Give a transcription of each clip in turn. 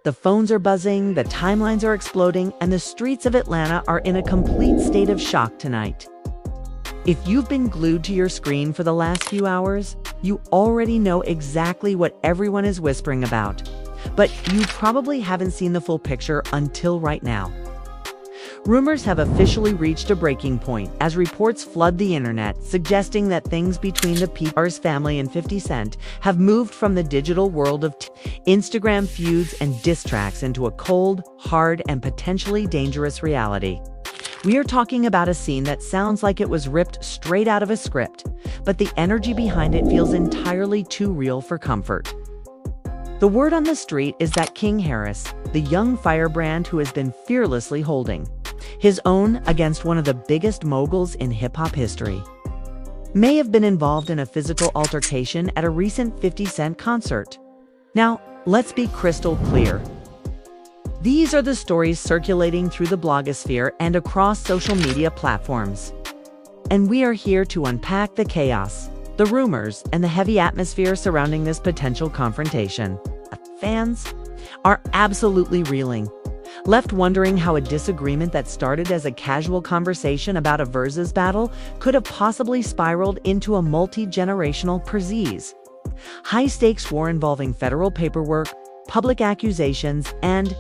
The phones are buzzing, the timelines are exploding, and the streets of Atlanta are in a complete state of shock tonight. If you've been glued to your screen for the last few hours, you already know exactly what everyone is whispering about. But you probably haven't seen the full picture until right now. Rumors have officially reached a breaking point as reports flood the internet, suggesting that things between the PR's family and 50 Cent have moved from the digital world of Instagram feuds and diss tracks into a cold, hard, and potentially dangerous reality. We are talking about a scene that sounds like it was ripped straight out of a script, but the energy behind it feels entirely too real for comfort. The word on the street is that King Harris, the young firebrand who has been fearlessly holding his own against one of the biggest moguls in hip-hop history, may have been involved in a physical altercation at a recent 50 Cent concert. Now, let's be crystal clear. These are the stories circulating through the blogosphere and across social media platforms. And we are here to unpack the chaos, the rumors, and the heavy atmosphere surrounding this potential confrontation. Fans are absolutely reeling, left wondering how a disagreement that started as a casual conversation about a versus battle could have possibly spiraled into a multi-generational disease. High-stakes war involving federal paperwork, public accusations, and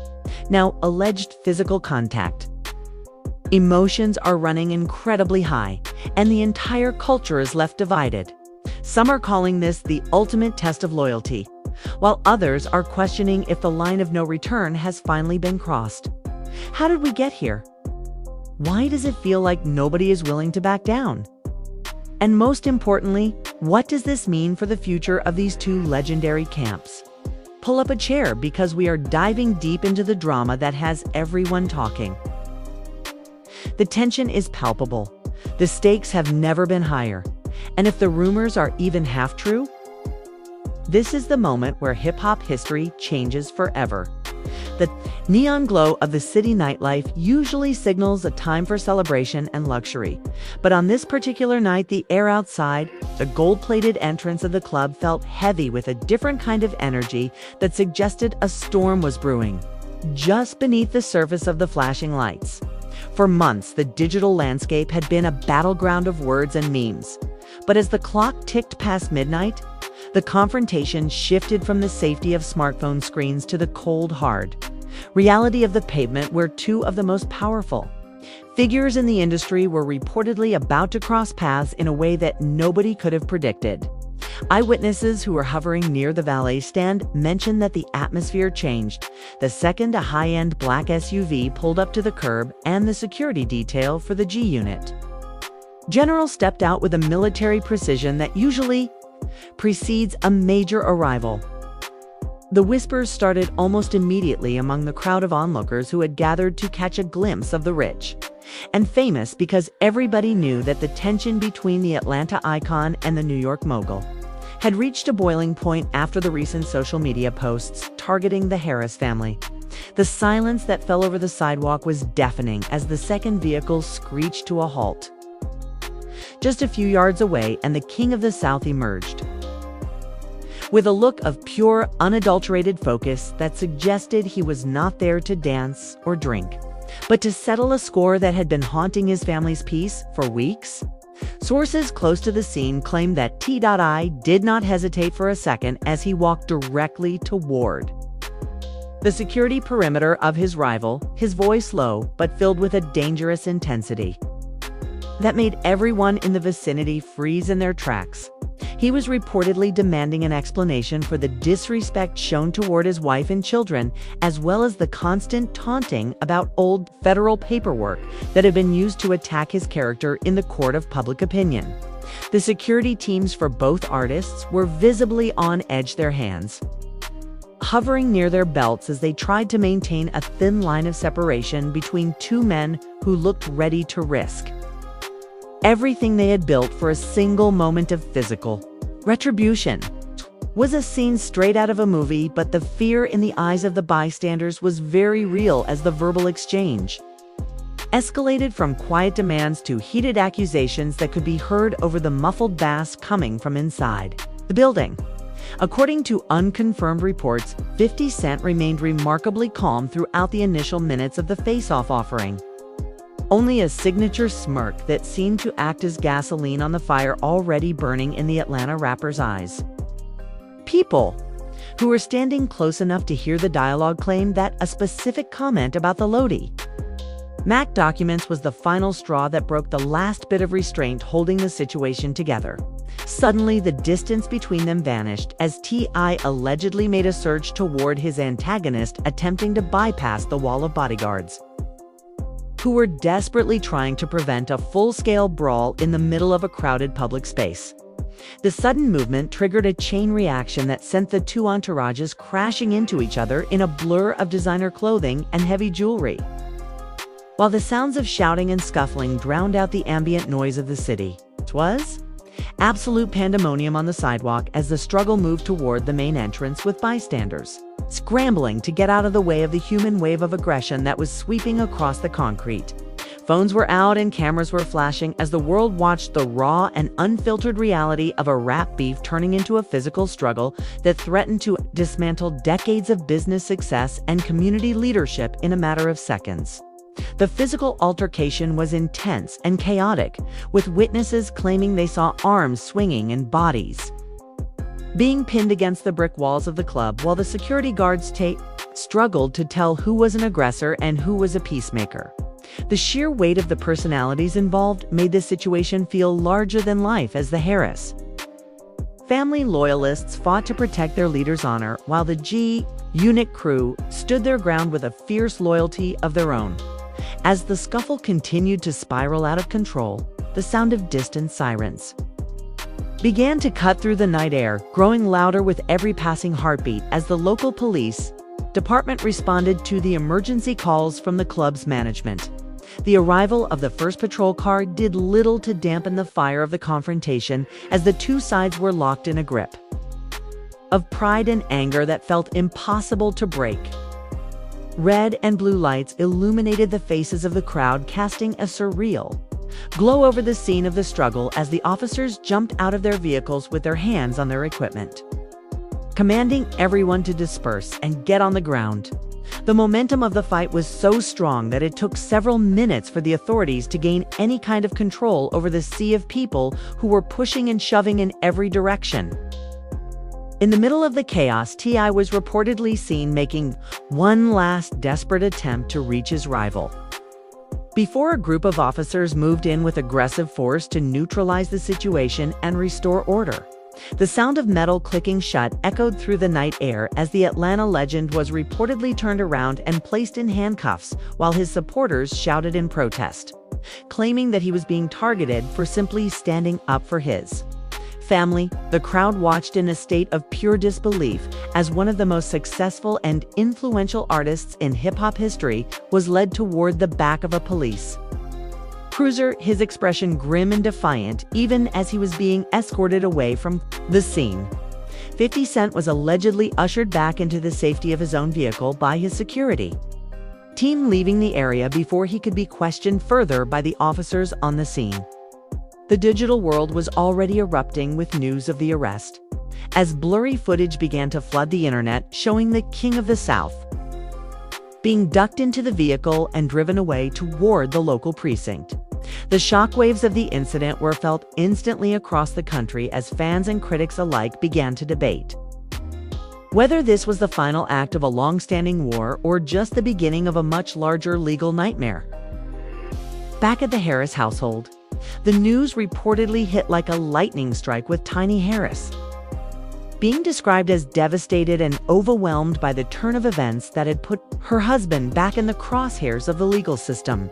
now alleged physical contact. Emotions are running incredibly high, and the entire culture is left divided. Some are calling this the ultimate test of loyalty, while others are questioning if the line of no return has finally been crossed. How did we get here? Why does it feel like nobody is willing to back down? And most importantly, what does this mean for the future of these two legendary camps? Pull up a chair because we are diving deep into the drama that has everyone talking. The tension is palpable. The stakes have never been higher. And if the rumors are even half true, this is the moment where hip-hop history changes forever. The neon glow of the city nightlife usually signals a time for celebration and luxury. But on this particular night, the air outside, the gold-plated entrance of the club felt heavy with a different kind of energy that suggested a storm was brewing. Just beneath the surface of the flashing lights. For months, the digital landscape had been a battleground of words and memes. But as the clock ticked past midnight, the confrontation shifted from the safety of smartphone screens to the cold, hard reality of the pavement, where two of the most powerful figures in the industry were reportedly about to cross paths in a way that nobody could have predicted. Eyewitnesses who were hovering near the valet stand mentioned that the atmosphere changed the second a high-end black SUV pulled up to the curb and the security detail for the G Unit General stepped out with a military precision that usually precedes a major arrival. The whispers started almost immediately among the crowd of onlookers who had gathered to catch a glimpse of the rich and famous, because everybody knew that the tension between the Atlanta icon and the New York mogul had reached a boiling point after the recent social media posts targeting the Harris family. The silence that fell over the sidewalk was deafening as the second vehicle screeched to a halt just a few yards away, and the King of the South emerged with a look of pure, unadulterated focus that suggested he was not there to dance or drink, but to settle a score that had been haunting his family's peace for weeks. Sources close to the scene claim that T.I. did not hesitate for a second as he walked directly toward the security perimeter of his rival, his voice low but filled with a dangerous intensity that made everyone in the vicinity freeze in their tracks. He was reportedly demanding an explanation for the disrespect shown toward his wife and children, as well as the constant taunting about old federal paperwork that had been used to attack his character in the court of public opinion. The security teams for both artists were visibly on edge, their hands hovering near their belts as they tried to maintain a thin line of separation between two men who looked ready to risk everything they had built for a single moment of physical retribution. Was a scene straight out of a movie, but the fear in the eyes of the bystanders was very real as the verbal exchange escalated from quiet demands to heated accusations that could be heard over the muffled bass coming from inside the building. According to unconfirmed reports, 50 Cent remained remarkably calm throughout the initial minutes of the face-off offering. Only a signature smirk that seemed to act as gasoline on the fire already burning in the Atlanta rapper's eyes. People who were standing close enough to hear the dialogue claimed that a specific comment about the Lodi Mac documents was the final straw that broke the last bit of restraint holding the situation together. Suddenly, the distance between them vanished as T.I. allegedly made a surge toward his antagonist, attempting to bypass the wall of bodyguards, who were desperately trying to prevent a full-scale brawl in the middle of a crowded public space. The sudden movement triggered a chain reaction that sent the two entourages crashing into each other in a blur of designer clothing and heavy jewelry, while the sounds of shouting and scuffling drowned out the ambient noise of the city. It was absolute pandemonium on the sidewalk as the struggle moved toward the main entrance, with bystanders scrambling to get out of the way of the human wave of aggression that was sweeping across the concrete. Phones were out and cameras were flashing as the world watched the raw and unfiltered reality of a rap beef turning into a physical struggle that threatened to dismantle decades of business success and community leadership in a matter of seconds. The physical altercation was intense and chaotic, with witnesses claiming they saw arms swinging and bodies being pinned against the brick walls of the club, while the security guards struggled to tell who was an aggressor and who was a peacemaker. The sheer weight of the personalities involved made the situation feel larger than life as the Harris family loyalists fought to protect their leader's honor, while the G-Unit crew stood their ground with a fierce loyalty of their own. As the scuffle continued to spiral out of control, the sound of distant sirens began to cut through the night air, growing louder with every passing heartbeat as the local police department responded to the emergency calls from the club's management. The arrival of the first patrol car did little to dampen the fire of the confrontation as the two sides were locked in a grip of pride and anger that felt impossible to break. Red and blue lights illuminated the faces of the crowd, casting a surreal glow over the scene of the struggle as the officers jumped out of their vehicles with their hands on their equipment, commanding everyone to disperse and get on the ground. The momentum of the fight was so strong that it took several minutes for the authorities to gain any kind of control over the sea of people who were pushing and shoving in every direction. In the middle of the chaos, T.I. was reportedly seen making one last desperate attempt to reach his rival before a group of officers moved in with aggressive force to neutralize the situation and restore order. The sound of metal clicking shut echoed through the night air as the Atlanta legend was reportedly turned around and placed in handcuffs, while his supporters shouted in protest, claiming that he was being targeted for simply standing up for his family. The crowd watched in a state of pure disbelief as one of the most successful and influential artists in hip-hop history was led toward the back of a police cruiser, his expression grim and defiant even as he was being escorted away from the scene. 50 Cent was allegedly ushered back into the safety of his own vehicle by his security team, leaving the area before he could be questioned further by the officers on the scene. The digital world was already erupting with news of the arrest, as blurry footage began to flood the internet showing the King of the South being ducked into the vehicle and driven away toward the local precinct. The shockwaves of the incident were felt instantly across the country as fans and critics alike began to debate whether this was the final act of a long-standing war or just the beginning of a much larger legal nightmare. Back at the Harris household, the news reportedly hit like a lightning strike, with Tiny Harris being described as devastated and overwhelmed by the turn of events that had put her husband back in the crosshairs of the legal system.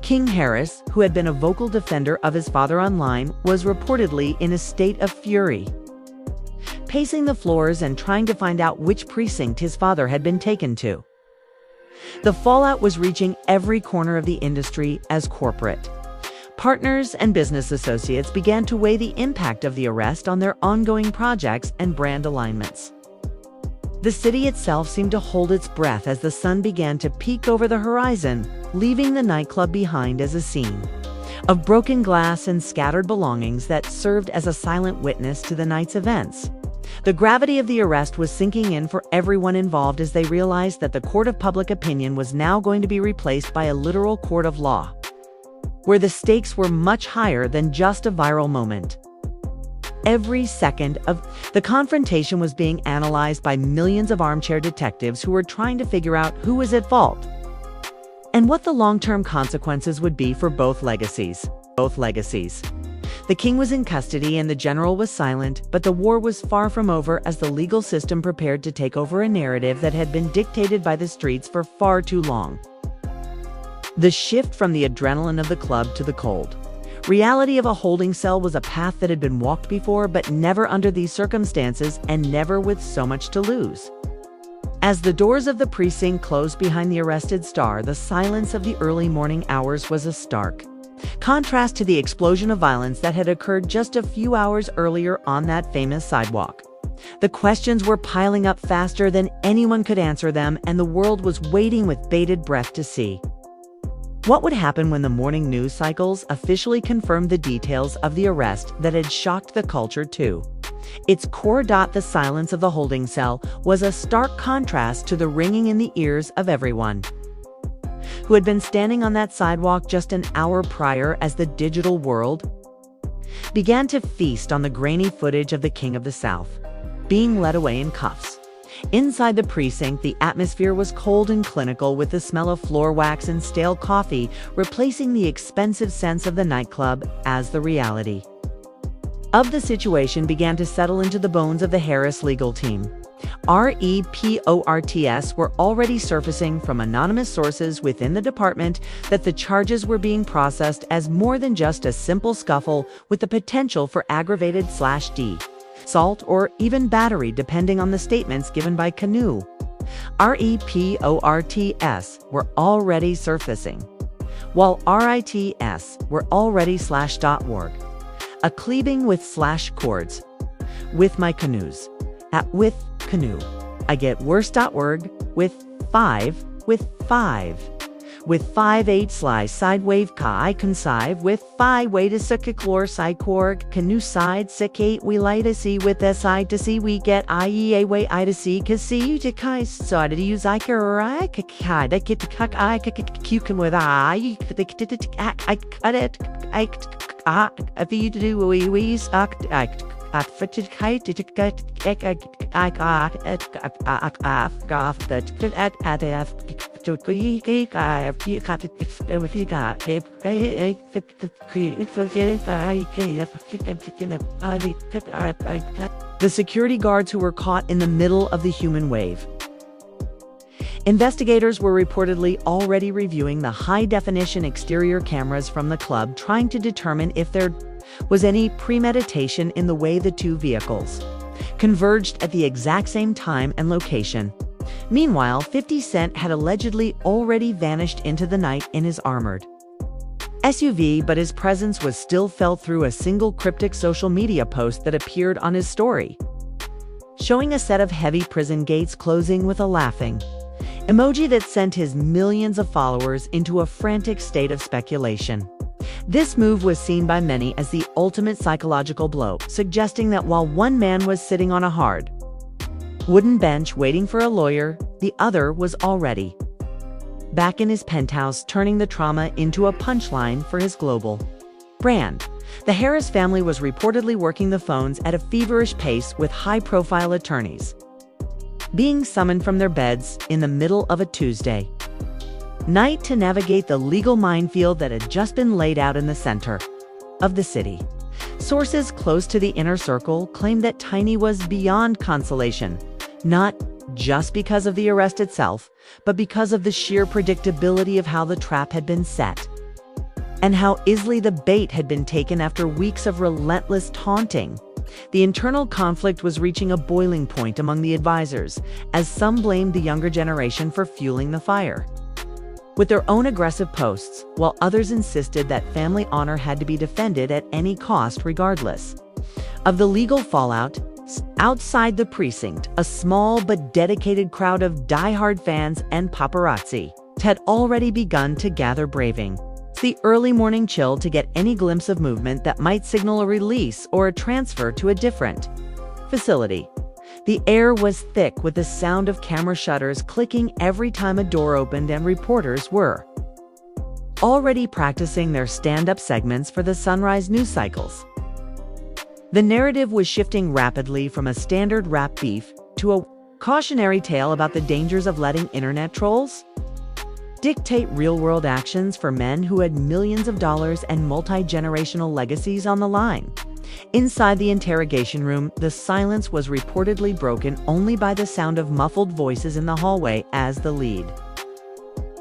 King Harris, who had been a vocal defender of his father online, was reportedly in a state of fury, pacing the floors and trying to find out which precinct his father had been taken to. The fallout was reaching every corner of the industry as corporate partners and business associates began to weigh the impact of the arrest on their ongoing projects and brand alignments. The city itself seemed to hold its breath as the sun began to peek over the horizon, leaving the nightclub behind as a scene of broken glass and scattered belongings that served as a silent witness to the night's events. The gravity of the arrest was sinking in for everyone involved as they realized that the court of public opinion was now going to be replaced by a literal court of law, where the stakes were much higher than just a viral moment. Every second of the confrontation was being analyzed by millions of armchair detectives who were trying to figure out who was at fault and what the long-term consequences would be for both legacies. The king was in custody and the general was silent, but the war was far from over as the legal system prepared to take over a narrative that had been dictated by the streets for far too long. The shift from the adrenaline of the club to the cold reality of a holding cell was a path that had been walked before, but never under these circumstances and never with so much to lose. As the doors of the precinct closed behind the arrested star, the silence of the early morning hours was a stark contrast to the explosion of violence that had occurred just a few hours earlier on that famous sidewalk. The questions were piling up faster than anyone could answer them, and the world was waiting with bated breath to see what would happen when the morning news cycles officially confirmed the details of the arrest that had shocked the culture too. Its core, the silence of the holding cell, was a stark contrast to the ringing in the ears of everyone who had been standing on that sidewalk just an hour prior as the digital world began to feast on the grainy footage of the King of the South being led away in cuffs. Inside the precinct, the atmosphere was cold and clinical, with the smell of floor wax and stale coffee replacing the expensive sense of the nightclub as the reality of the situation began to settle into the bones of the Harris legal team. Reports were already surfacing from anonymous sources within the department that the charges were being processed as more than just a simple scuffle, with the potential for aggravated /D assault or even battery depending on the statements given by Canoe. Reports were already surfacing, while RITs were already /.org. A cleaving with /chords. With my canoes. At with Canoe. I get worse.org with 5 with 5/8 side wave I consive with 5 way to sucklor psychorg canoe side sick 8 we light to see with si to see we get iea way I to see cause see you to kai so to use I care I kai that get to cuck I cucum with I cut it if you to do we sucked I fitted kite to get I got it off that at to the security guards who were caught in the middle of the human wave. Investigators were reportedly already reviewing the high-definition exterior cameras from the club, trying to determine if there was any premeditation in the way the two vehicles converged at the exact same time and location. Meanwhile, 50 Cent had allegedly already vanished into the night in his armored SUV, but his presence was still felt through a single cryptic social media post that appeared on his story, showing a set of heavy prison gates closing with a laughing emoji that sent his millions of followers into a frantic state of speculation. This move was seen by many as the ultimate psychological blow, suggesting that while one man was sitting on a hard wooden bench waiting for a lawyer, the other was already back in his penthouse, turning the trauma into a punchline for his global brand. The Harris family was reportedly working the phones at a feverish pace, with high-profile attorneys being summoned from their beds in the middle of a Tuesday night to navigate the legal minefield that had just been laid out in the center of the city. Sources close to the inner circle claimed that Tiny was beyond consolation, not just because of the arrest itself, but because of the sheer predictability of how the trap had been set and how easily the bait had been taken after weeks of relentless taunting. The internal conflict was reaching a boiling point among the advisors, as some blamed the younger generation for fueling the fire with their own aggressive posts, while others insisted that family honor had to be defended at any cost regardless of the legal fallout. Outside the precinct, a small but dedicated crowd of diehard fans and paparazzi had already begun to gather, braving the early morning chill to get any glimpse of movement that might signal a release or a transfer to a different facility. The air was thick with the sound of camera shutters clicking every time a door opened, and reporters were already practicing their stand-up segments for the sunrise news cycles. The narrative was shifting rapidly from a standard rap beef to a cautionary tale about the dangers of letting internet trolls dictate real-world actions for men who had millions of dollars and multi-generational legacies on the line. Inside the interrogation room, the silence was reportedly broken only by the sound of muffled voices in the hallway as the lead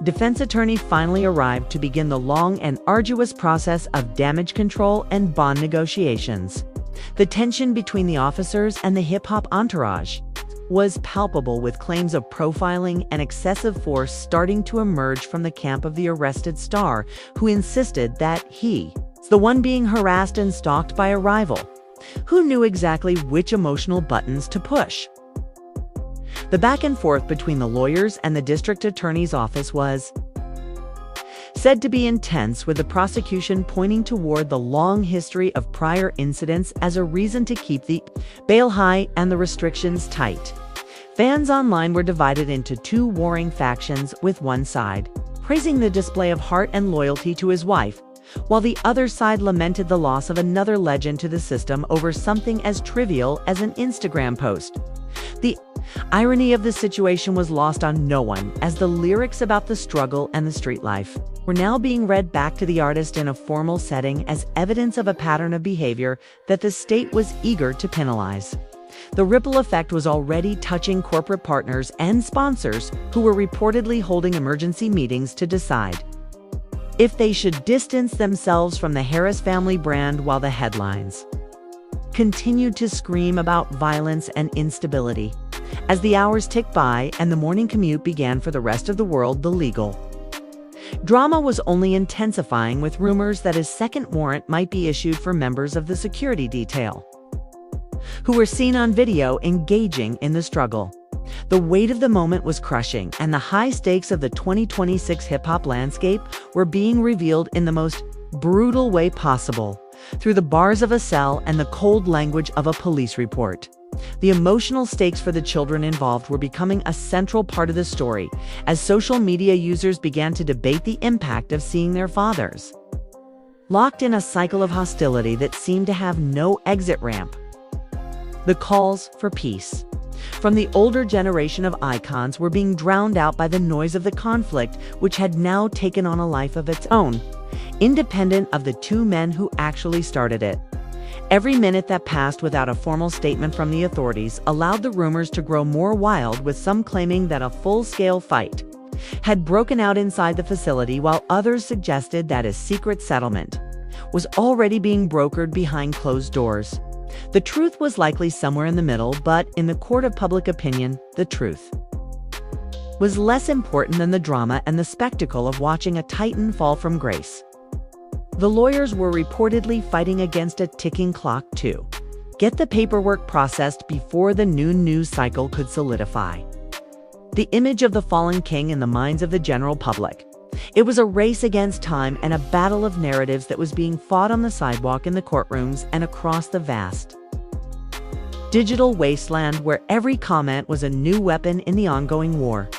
defense attorney finally arrived to begin the long and arduous process of damage control and bond negotiations. The tension between the officers and the hip-hop entourage was palpable, with claims of profiling and excessive force starting to emerge from the camp of the arrested star, who insisted that he was the one being harassed and stalked by a rival, who knew exactly which emotional buttons to push. The back and forth between the lawyers and the district attorney's office was said to be intense, with the prosecution pointing toward the long history of prior incidents as a reason to keep the bail high and the restrictions tight. Fans online were divided into two warring factions, with one side praising the display of heart and loyalty to his wife, while the other side lamented the loss of another legend to the system over something as trivial as an Instagram post. The irony of the situation was lost on no one, as the lyrics about the struggle and the street life were now being read back to the artist in a formal setting as evidence of a pattern of behavior that the state was eager to penalize. The ripple effect was already touching corporate partners and sponsors, who were reportedly holding emergency meetings to decide if they should distance themselves from the Harris family brand, while the headlines continued to scream about violence and instability. As the hours ticked by and the morning commute began for the rest of the world, the legal drama was only intensifying, with rumors that a second warrant might be issued for members of the security detail, who were seen on video engaging in the struggle. The weight of the moment was crushing, and the high stakes of the 2026 hip-hop landscape were being revealed in the most brutal way possible, through the bars of a cell and the cold language of a police report. The emotional stakes for the children involved were becoming a central part of the story, as social media users began to debate the impact of seeing their fathers locked in a cycle of hostility that seemed to have no exit ramp. The calls for peace from the older generation of icons were being drowned out by the noise of the conflict, which had now taken on a life of its own, independent of the two men who actually started it. Every minute that passed without a formal statement from the authorities allowed the rumors to grow more wild, with some claiming that a full-scale fight had broken out inside the facility, while others suggested that a secret settlement was already being brokered behind closed doors. The truth was likely somewhere in the middle, but in the court of public opinion, the truth was less important than the drama and the spectacle of watching a titan fall from grace. The lawyers were reportedly fighting against a ticking clock to get the paperwork processed before the noon news cycle could solidify the image of the fallen king in the minds of the general public. It was a race against time and a battle of narratives that was being fought on the sidewalk, in the courtrooms, and across the vast digital wasteland, where every comment was a new weapon in the ongoing war.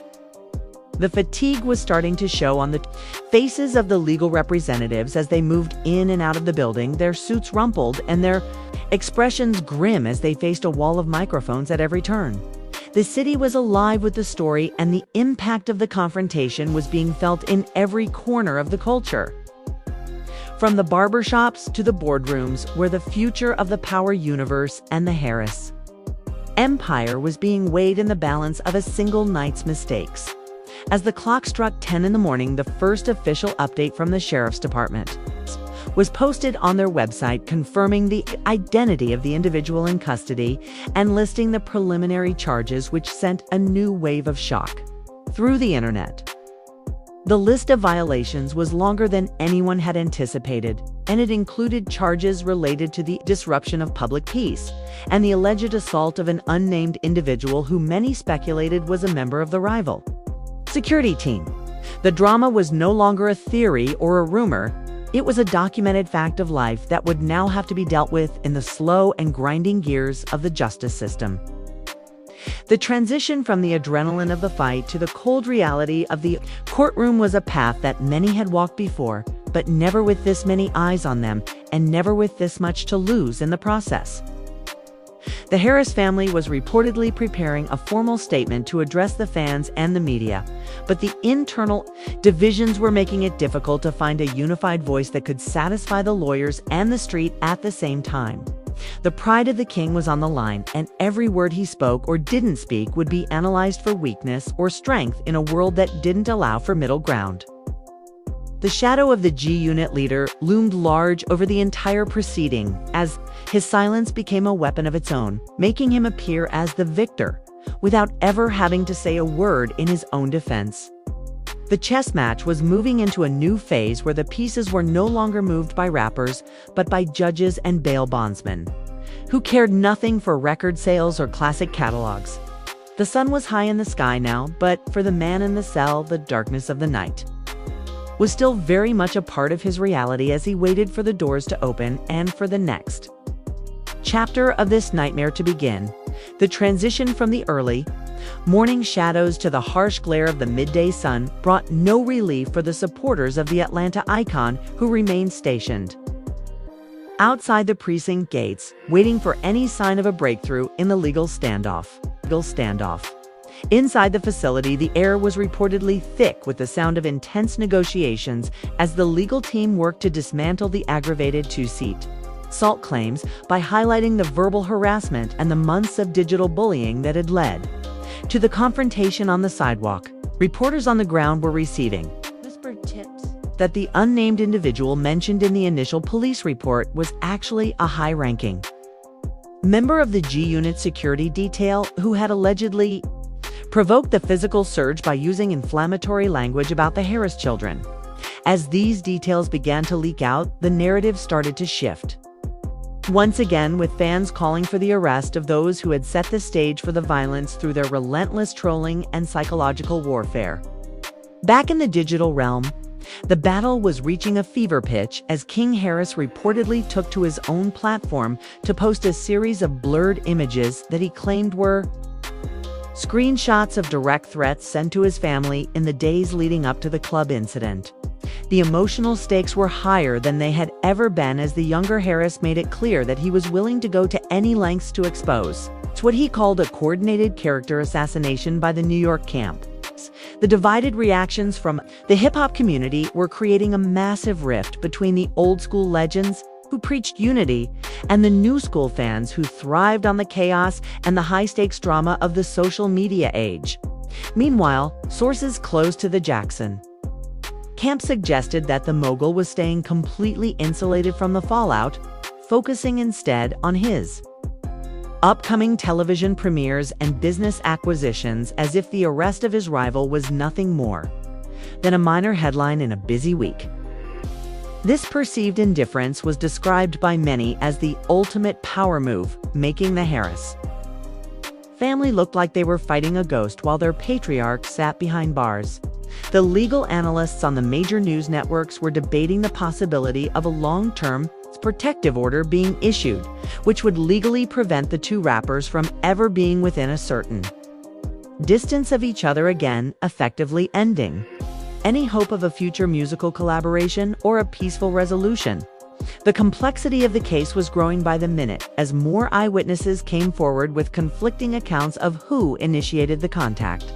The fatigue was starting to show on the faces of the legal representatives as they moved in and out of the building, their suits rumpled and their expressions grim as they faced a wall of microphones at every turn. The city was alive with the story, and the impact of the confrontation was being felt in every corner of the culture. From the barbershops to the boardrooms, where the future of the power universe and the Harris empire was being weighed in the balance of a single night's mistakes. As the clock struck 10 in the morning, the first official update from the sheriff's department was posted on their website, confirming the identity of the individual in custody and listing the preliminary charges, which sent a new wave of shock through the internet. The list of violations was longer than anyone had anticipated, and it included charges related to the disruption of public peace and the alleged assault of an unnamed individual who many speculated was a member of the rival security team. The drama was no longer a theory or a rumor. It was a documented fact of life that would now have to be dealt with in the slow and grinding gears of the justice system. The transition from the adrenaline of the fight to the cold reality of the courtroom was a path that many had walked before, but never with this many eyes on them, and never with this much to lose in the process. The Harris family was reportedly preparing a formal statement to address the fans and the media, but the internal divisions were making it difficult to find a unified voice that could satisfy the lawyers and the street at the same time. The pride of the king was on the line, and every word he spoke or didn't speak would be analyzed for weakness or strength in a world that didn't allow for middle ground. The shadow of the G-Unit leader loomed large over the entire proceeding as his silence became a weapon of its own, making him appear as the victor, without ever having to say a word in his own defense. The chess match was moving into a new phase where the pieces were no longer moved by rappers, but by judges and bail bondsmen, who cared nothing for record sales or classic catalogs. The sun was high in the sky now, but for the man in the cell, the darkness of the night was still very much a part of his reality as he waited for the doors to open and for the next chapter of this nightmare to begin. The transition from the early morning shadows to the harsh glare of the midday sun brought no relief for the supporters of the Atlanta icon who remained stationed outside the precinct gates, waiting for any sign of a breakthrough in the legal standoff. Inside the facility, the air was reportedly thick with the sound of intense negotiations as the legal team worked to dismantle the aggravated two-seat assault claims by highlighting the verbal harassment and the months of digital bullying that had led to the confrontation on the sidewalk. Reporters on the ground were receiving whispered tips that the unnamed individual mentioned in the initial police report was actually a high-ranking member of the G-Unit security detail who had allegedly provoked the physical surge by using inflammatory language about the Harris children. As these details began to leak out, the narrative started to shift. Once again, with fans calling for the arrest of those who had set the stage for the violence through their relentless trolling and psychological warfare. Back in the digital realm, the battle was reaching a fever pitch as King Harris reportedly took to his own platform to post a series of blurred images that he claimed were screenshots of direct threats sent to his family in the days leading up to the club incident. The emotional stakes were higher than they had ever been as the younger Harris made it clear that he was willing to go to any lengths to expose. It's what he called a coordinated character assassination by the New York camp. The divided reactions from the hip-hop community were creating a massive rift between the old-school legends who preached unity and the new-school fans who thrived on the chaos and the high-stakes drama of the social media age. Meanwhile, sources close to the Jackson camp suggested that the mogul was staying completely insulated from the fallout, focusing instead on his upcoming television premieres and business acquisitions as if the arrest of his rival was nothing more than a minor headline in a busy week. This perceived indifference was described by many as the ultimate power move, making the Harris family look like they were fighting a ghost while their patriarch sat behind bars. The legal analysts on the major news networks were debating the possibility of a long-term protective order being issued, which would legally prevent the two rappers from ever being within a certain distance of each other again, effectively ending any hope of a future musical collaboration or a peaceful resolution. The complexity of the case was growing by the minute as more eyewitnesses came forward with conflicting accounts of who initiated the contact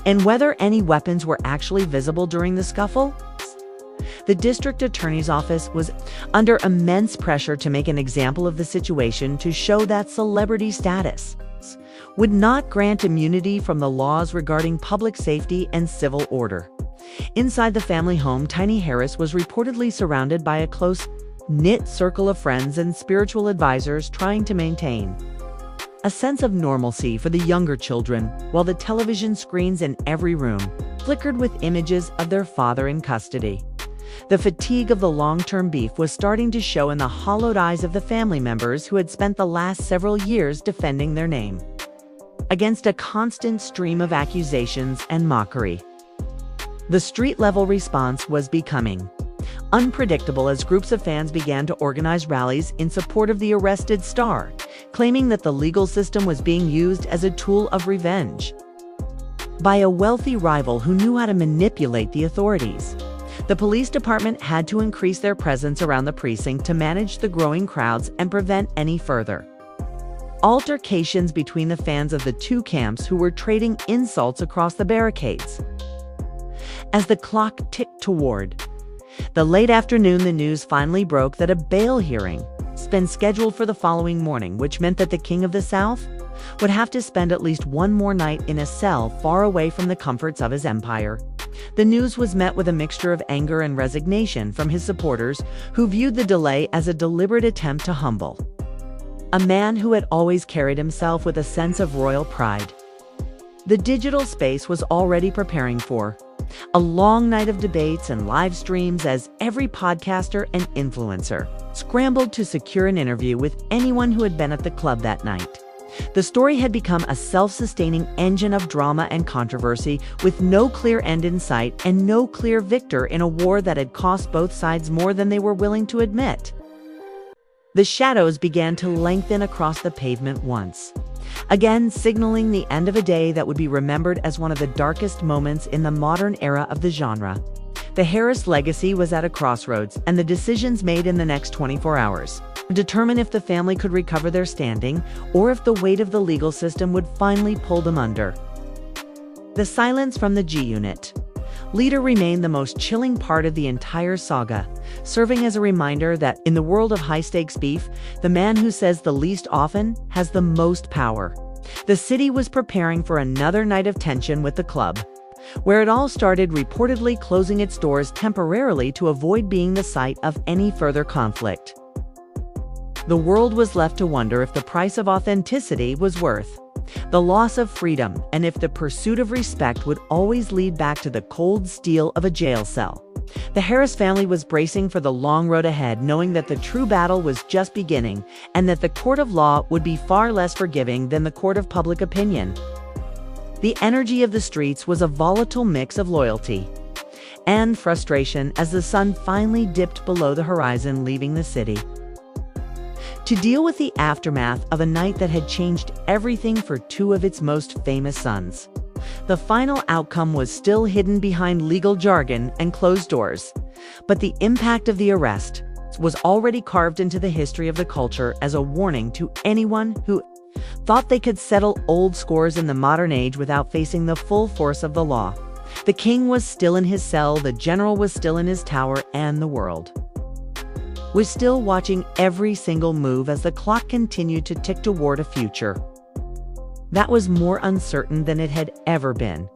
and whether any weapons were actually visible during the scuffle. The district attorney's office was under immense pressure to make an example of the situation to show that celebrity status would not grant immunity from the laws regarding public safety and civil order. Inside the family home, Tiny Harris was reportedly surrounded by a close-knit circle of friends and spiritual advisors trying to maintain a sense of normalcy for the younger children, while the television screens in every room flickered with images of their father in custody. The fatigue of the long-term beef was starting to show in the hollowed eyes of the family members who had spent the last several years defending their name against a constant stream of accusations and mockery. The street-level response was becoming unpredictable as groups of fans began to organize rallies in support of the arrested star, claiming that the legal system was being used as a tool of revenge by a wealthy rival who knew how to manipulate the authorities. The police department had to increase their presence around the precinct to manage the growing crowds and prevent any further altercations between the fans of the two camps who were trading insults across the barricades. As the clock ticked toward the late afternoon, the news finally broke that a bail hearing had been scheduled for the following morning, which meant that the King of the South would have to spend at least one more night in a cell far away from the comforts of his empire. The news was met with a mixture of anger and resignation from his supporters, who viewed the delay as a deliberate attempt to humble a man who had always carried himself with a sense of royal pride. The digital space was already preparing for a long night of debates and live streams as every podcaster and influencer scrambled to secure an interview with anyone who had been at the club that night. The story had become a self-sustaining engine of drama and controversy, with no clear end in sight and no clear victor in a war that had cost both sides more than they were willing to admit. The shadows began to lengthen across the pavement once again, signaling the end of a day that would be remembered as one of the darkest moments in the modern era of the genre. The Harris legacy was at a crossroads, and the decisions made in the next 24 hours determine if the family could recover their standing or if the weight of the legal system would finally pull them under. The silence from the G-Unit leader remained the most chilling part of the entire saga, serving as a reminder that in the world of high-stakes beef, the man who says the least often has the most power. The city was preparing for another night of tension with the club, where it all started reportedly closing its doors temporarily to avoid being the site of any further conflict. The world was left to wonder if the price of authenticity was worth the loss of freedom, and if the pursuit of respect would always lead back to the cold steel of a jail cell. The Harris family was bracing for the long road ahead, knowing that the true battle was just beginning and that the court of law would be far less forgiving than the court of public opinion. The energy of the streets was a volatile mix of loyalty and frustration as the sun finally dipped below the horizon, leaving the city to deal with the aftermath of a night that had changed everything for two of its most famous sons. The final outcome was still hidden behind legal jargon and closed doors, but the impact of the arrest was already carved into the history of the culture as a warning to anyone who thought they could settle old scores in the modern age without facing the full force of the law. The king was still in his cell, the general was still in his tower, and the world was still watching every single move as the clock continued to tick toward a future that was more uncertain than it had ever been.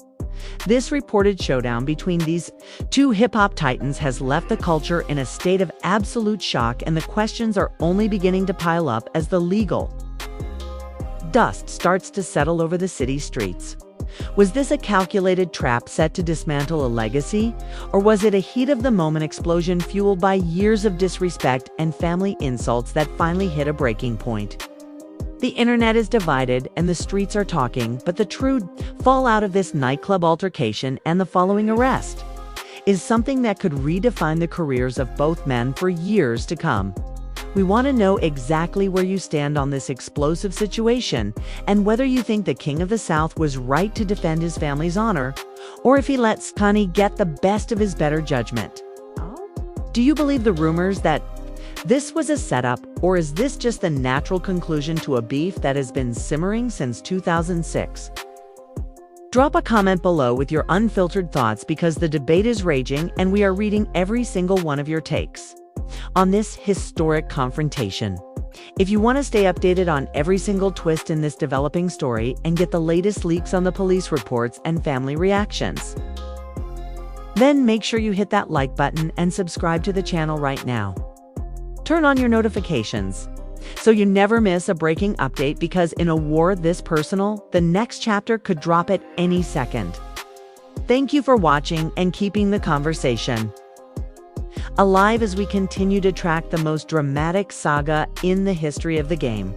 This reported showdown between these two hip-hop titans has left the culture in a state of absolute shock, and the questions are only beginning to pile up as the legal dust starts to settle over the city streets. Was this a calculated trap set to dismantle a legacy, or was it a heat-of-the-moment explosion fueled by years of disrespect and family insults that finally hit a breaking point? The internet is divided and the streets are talking, but the true fallout of this nightclub altercation and the following arrest is something that could redefine the careers of both men for years to come. We want to know exactly where you stand on this explosive situation, and whether you think the King of the South was right to defend his family's honor, or if he let Sonny get the best of his better judgment. Do you believe the rumors that this was a setup, or is this just the natural conclusion to a beef that has been simmering since 2006? Drop a comment below with your unfiltered thoughts, because the debate is raging and we are reading every single one of your takes on this historic confrontation. If you want to stay updated on every single twist in this developing story and get the latest leaks on the police reports and family reactions, then make sure you hit that like button and subscribe to the channel right now. Turn on your notifications so you never miss a breaking update, because in a war this personal, the next chapter could drop at any second. Thank you for watching and keeping the conversation alive as we continue to track the most dramatic saga in the history of the game.